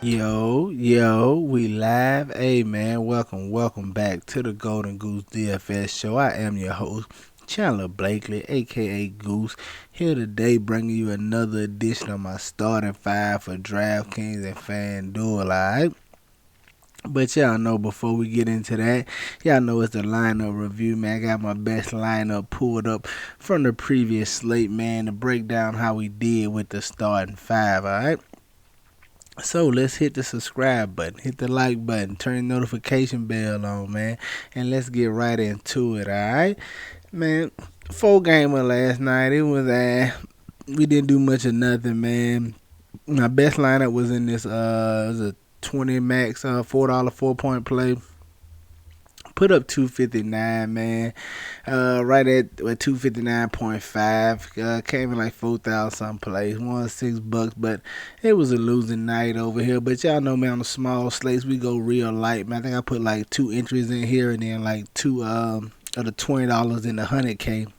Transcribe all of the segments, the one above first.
Yo, we live. Hey man, welcome back to the Golden Goose DFS show. I am your host, Chandler Blakely, aka Goose, here today bringing you another edition of my starting five for DraftKings and Fanduel, alright? But y'all know before we get into that, y'all know it's the lineup review, man. I got my best lineup pulled up from the previous slate, man, to break down how we did with the starting five, alright? So let's hit the subscribe button, hit the like button, turn the notification bell on, man, and let's get right into it, alright? Man, 4-gamer last night. It was we didn't do much of nothing, man. My best lineup was in this it was a 20 max $4 4-point play. Put up 259, man. Right at 259.5. Came in like 4,000 something plays. Won $6, but it was a losing night over here. But y'all know, man, on the small slates we go real light, man. I think I put like 2 entries in here and then like two of the $20 in the 100K.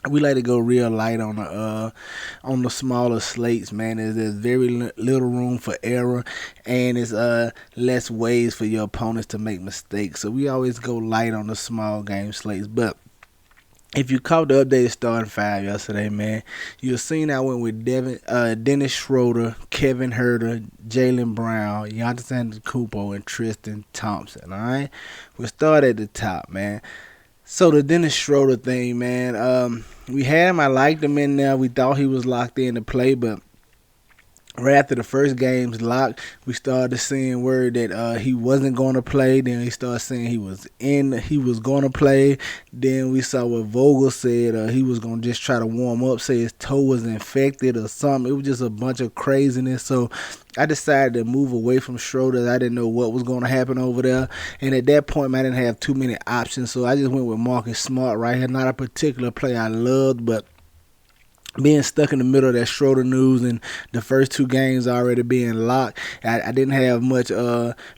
We like to go real light on the smaller slates, man. There's very little room for error, and it's less ways for your opponents to make mistakes. So we always go light on the small game slates. But if you caught the updated starting five yesterday, man, you'll seen I went with Dennis Schroeder, Kevin Herter, Jaylen Brown, Antetokounmpo, and Tristan Thompson. All right, we'll start at the top, man. So the Dennis Schroeder thing, man, we had him. I liked him in there. We thought he was locked in to play, but right after the first game's locked, we started seeing word that he wasn't going to play. Then we started saying he was going to play. Then we saw what Vogel said he was going to just try to warm up, say his toe was infected or something. It was just a bunch of craziness. So I decided to move away from Schroeder. I didn't know what was going to happen over there. And at that point, man, I didn't have too many options. So I just went with Marcus Smart right here. Not a particular play I loved, but being stuck in the middle of that Schroeder news and the first 2 games already being locked, I didn't have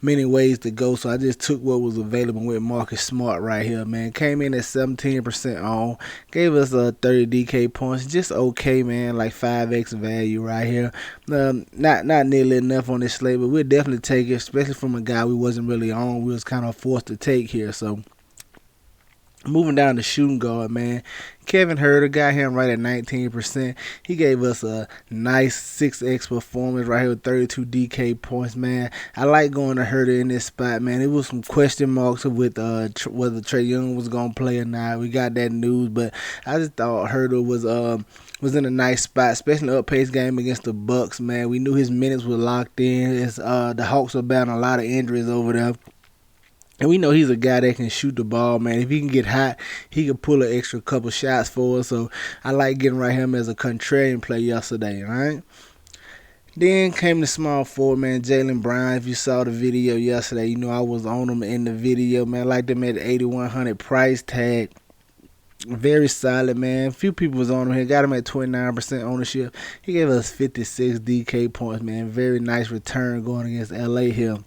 many ways to go, so I just took what was available with Marcus Smart right here, man. Came in at 17% on, gave us 30 DK points, just okay, man, like 5x value right here. Not nearly enough on this slate, but we'll definitely take it, especially from a guy we wasn't really on. We was kind of forced to take here, so moving down to shooting guard, man. Kevin Herter got him right at 19%. He gave us a nice 6x performance right here with 32 DK points, man. I like going to Herter in this spot, man. It was some question marks with whether Trae Young was going to play or not. We got that news, but I just thought Herter was in a nice spot, especially in the up-paced game against the Bucks, man. We knew his minutes were locked in. The Hawks are battling a lot of injuries over there. And we know he's a guy that can shoot the ball, man. If he can get hot, he can pull an extra couple shots for us. So I like getting right him as a contrarian play yesterday, all right? Then came the small forward, man, Jaylen Brown. If you saw the video yesterday, you know I was on him in the video, man. I liked him at the 8,100 price tag. Very solid, man. Few people was on him here. Got him at 29% ownership. He gave us 56 DK points, man. Very nice return going against LA here.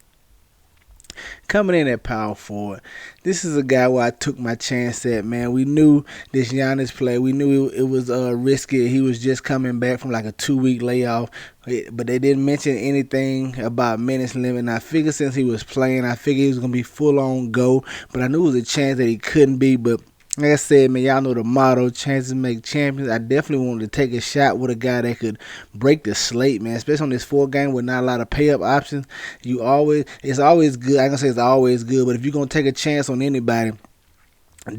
Coming in at power forward, this is a guy where I took my chance at, man. We knew this Giannis play. We knew it was risky. He was just coming back from like a 2-week layoff, but they didn't mention anything about minutes limit. And I figured since he was playing, I figured he was going to be full on go, but I knew it was a chance that he couldn't be. But like I said, man, y'all know the motto, chances make champions. I definitely wanted to take a shot with a guy that could break the slate, man, especially on this 4-game with not a lot of pay-up options. It's always good. I'm going to say it's always good, but if you're going to take a chance on anybody,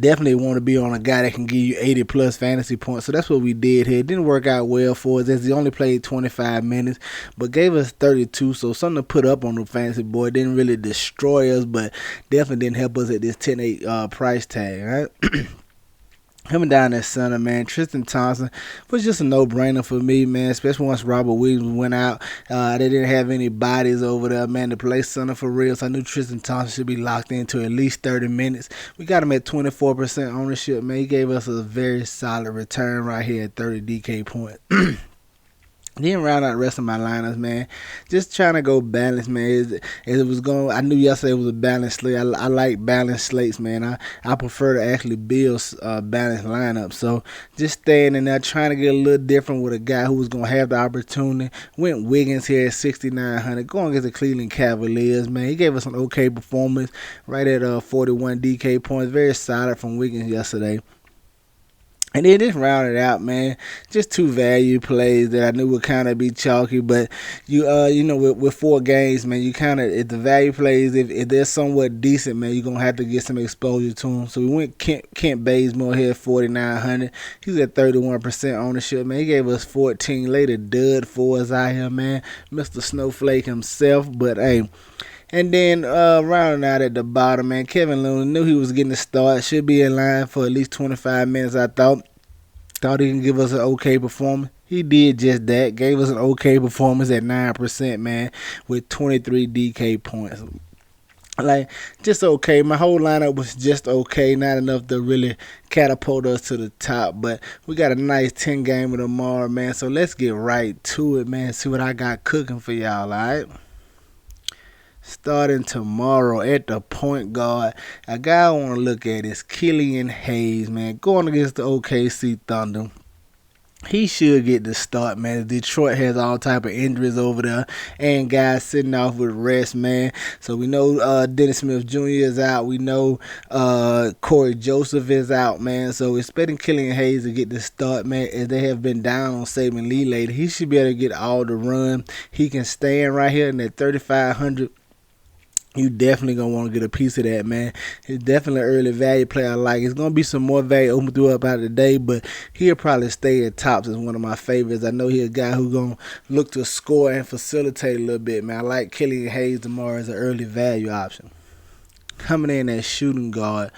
definitely want to be on a guy that can give you 80-plus fantasy points. So that's what we did here. It didn't work out well for us as he only played 25 minutes, but gave us 32. So something to put up on the fantasy board. Didn't really destroy us, but definitely didn't help us at this 10-8 price tag, right? Coming down that center, man, Tristan Thompson was just a no-brainer for me, man, especially once Robert Williams went out. They didn't have any bodies over there, man, to play center for real, so I knew Tristan Thompson should be locked into at least 30 minutes. We got him at 24% ownership, man. He gave us a very solid return right here at 30 DK points. Then round out the rest of my lineups, man. Just trying to go balanced, man. As it was going, I knew yesterday was a balanced slate. I like balanced slates, man. I prefer to actually build balanced lineups. So just staying in there, trying to get a little different with a guy who was gonna have the opportunity. Went Wiggins here at 6,900, going against the Cleveland Cavaliers, man. He gave us an okay performance, right at 41 DK points. Very solid from Wiggins yesterday. And then just round it out, man. Just two value plays that I knew would kind of be chalky, but with 4 games, man, you kind of, if the value plays, if they're somewhat decent, man, you're gonna have to get some exposure to them. So we went Kent Bazemore here at 4,900. He's at 31% ownership, man. He gave us 14 later dud for us out here, man. Mr. Snowflake himself, but hey. And then rounding out at the bottom, man, Kevin Looney knew he was getting the start. Should be in line for at least 25 minutes, I thought. Thought he can give us an okay performance. He did just that. Gave us an okay performance at 9%, man, with 23 DK points. Like, just okay. My whole lineup was just okay. Not enough to really catapult us to the top. But we got a nice 10-gamer tomorrow, man. So let's get right to it, man. See what I got cooking for y'all, all right? Starting tomorrow at the point guard, a guy I want to look at is Killian Hayes, man. Going against the OKC Thunder. He should get the start, man. Detroit has all type of injuries over there and guys sitting off with rest, man. So we know Dennis Smith Jr. is out. We know Corey Joseph is out, man. So expecting Killian Hayes to get the start, man, as they have been down on Saban Lee lately. He should be able to get all the run. He can stand right here in that 3,500. You definitely going to want to get a piece of that, man. He's definitely an early value player I like. It's going to be some more value open throughout the day, but he'll probably stay at tops as one of my favorites. I know he's a guy who's going to look to score and facilitate a little bit, man. I like Killian Hayes tomorrow as an early value option. Coming in at shooting guard,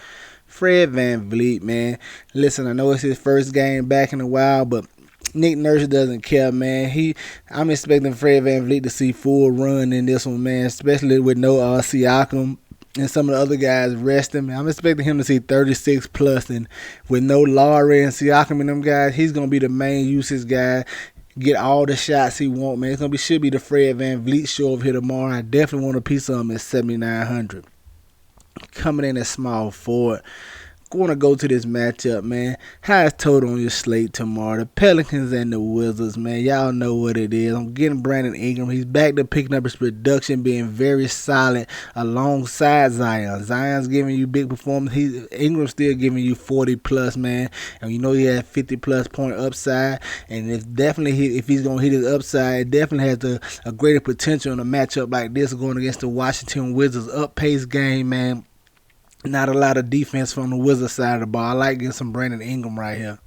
Fred VanVleet, man. Listen, I know it's his first game back in a while, but Nick Nurse doesn't care, man. I'm expecting Fred VanVleet to see full run in this one, man, especially with no Siakam and some of the other guys resting. I'm expecting him to see 36 plus, and with no Lowry and Siakam and them guys, he's gonna be the main usage guy. Get all the shots he wants, man. Should be the Fred VanVleet show over here tomorrow. I definitely want a piece of him at 7,900. Coming in at small forward. Want to go to this matchup, man. Highest total on your slate tomorrow. The Pelicans and the Wizards, man. Y'all know what it is. I'm getting Brandon Ingram. He's back to picking up his production, being very solid alongside Zion. Zion's giving you big performance. Ingram's still giving you 40 plus, man. And you know he had 50 plus point upside. And if he's gonna hit his upside, it definitely has a greater potential in a matchup like this going against the Washington Wizards up-paced game, man. Not a lot of defense from the Wizards side of the ball. I like getting some Brandon Ingram right here.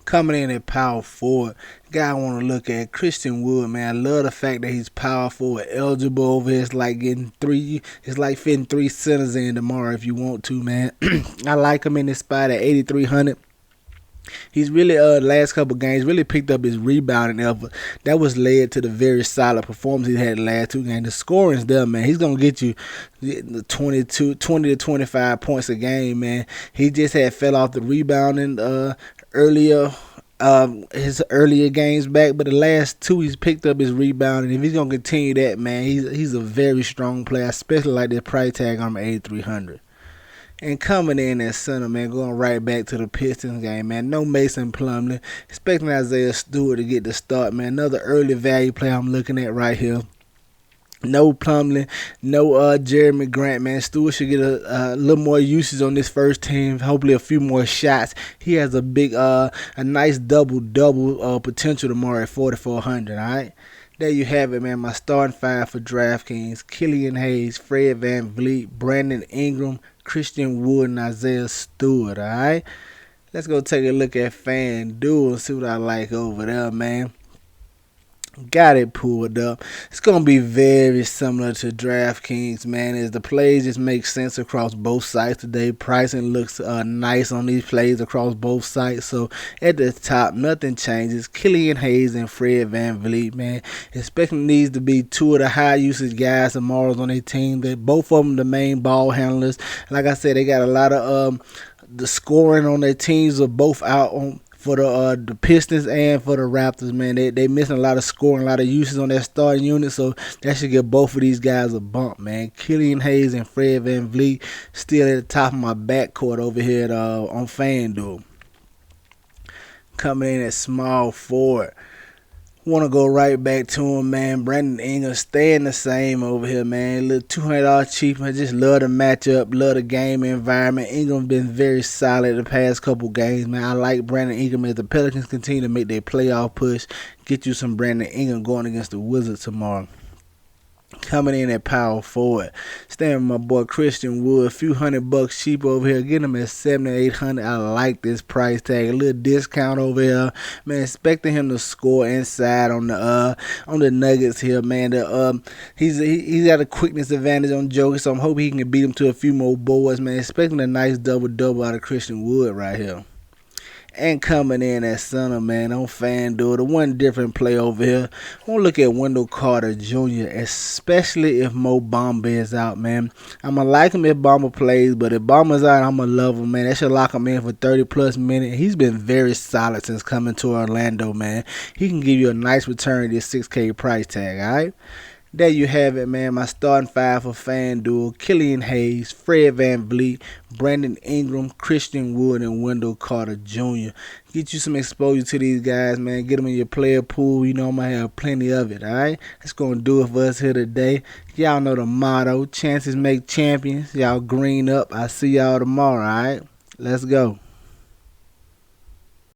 Coming in at power forward, guy I want to look at, Christian Wood, man. I love the fact that he's power forward eligible over here. It's like fitting 3 centers in tomorrow if you want to, man. I like him in this spot at 8,300. He's really last couple games really picked up his rebounding effort. That was led to the very solid performance he had the last 2 games. The scoring's there, man. He's gonna get you 20 to 25 points a game, man. He just had fell off the rebounding earlier. His earlier games back, but the last 2 he's picked up his rebounding. If he's gonna continue that, man, he's a very strong player. I especially like that price tag on him at 8,300. And coming in at center, man, going right back to the Pistons game, man. No Mason Plumlee. Expecting Isaiah Stewart to get the start, man. Another early value player I'm looking at right here. No Plumlee, no Jeremy Grant, man. Stewart should get a little more usage on this first team. Hopefully a few more shots. He has a nice double potential tomorrow at 4,400, all right? There you have it, man. My starting 5 for DraftKings. Killian Hayes, Fred VanVleet, Brandon Ingram, Christian Wood, and Isaiah Stewart, alright? Let's go take a look at Fanduel and see what I like over there, man. Got it pulled up. It's going to be very similar to DraftKings, man, as the plays just make sense across both sites today. Pricing looks nice on these plays across both sites. So at the top, nothing changes. Killian Hayes and Fred VanVleet, man. Expecting these to be 2 of the high usage guys tomorrow on their team. They're both of them the main ball handlers. Like I said, they got a lot of the scoring on their teams are both out for the Pistons and for the Raptors, man. They missing a lot of scoring, a lot of uses on their starting unit, so that should give both of these guys a bump, man. Killian Hayes and Fred VanVleet still at the top of my backcourt over here on Fanduel. Coming in at small forward. Want to go right back to him, man. Brandon Ingram staying the same over here, man. A little $200 cheap. I just love the matchup, love the game environment. Ingram been very solid the past couple games, man. I like Brandon Ingram as the Pelicans continue to make their playoff push. Get you some Brandon Ingram going against the Wizards tomorrow. Coming in at power forward, staying with my boy Christian Wood, a few $100 cheap over here. Get him at $7,800. I like this price tag. A little discount over here, man. Expecting him to score inside on the Nuggets here, man. He's got a quickness advantage on Joker, so I'm hoping he can beat him to a few more boards, man. Expecting a nice double out of Christian Wood right here. And coming in at center, man, on FanDuel, the one different play over here. I want to look at Wendell Carter Jr., especially if Mo Bamba is out, man. I'm going to like him if Bamba plays, but if Bamba's out, I'm going to love him, man. That should lock him in for 30-plus minutes. He's been very solid since coming to Orlando, man. He can give you a nice return at this $6K price tag, all right? There you have it, man. My starting five for FanDuel: Killian Hayes, Fred VanVleet, Brandon Ingram, Christian Wood, and Wendell Carter Jr. Get you some exposure to these guys, man. Get them in your player pool. You know I'm going to have plenty of it, all right? That's going to do it for us here today. Y'all know the motto: chances make champions. Y'all green up. I'll see y'all tomorrow, all right? Let's go.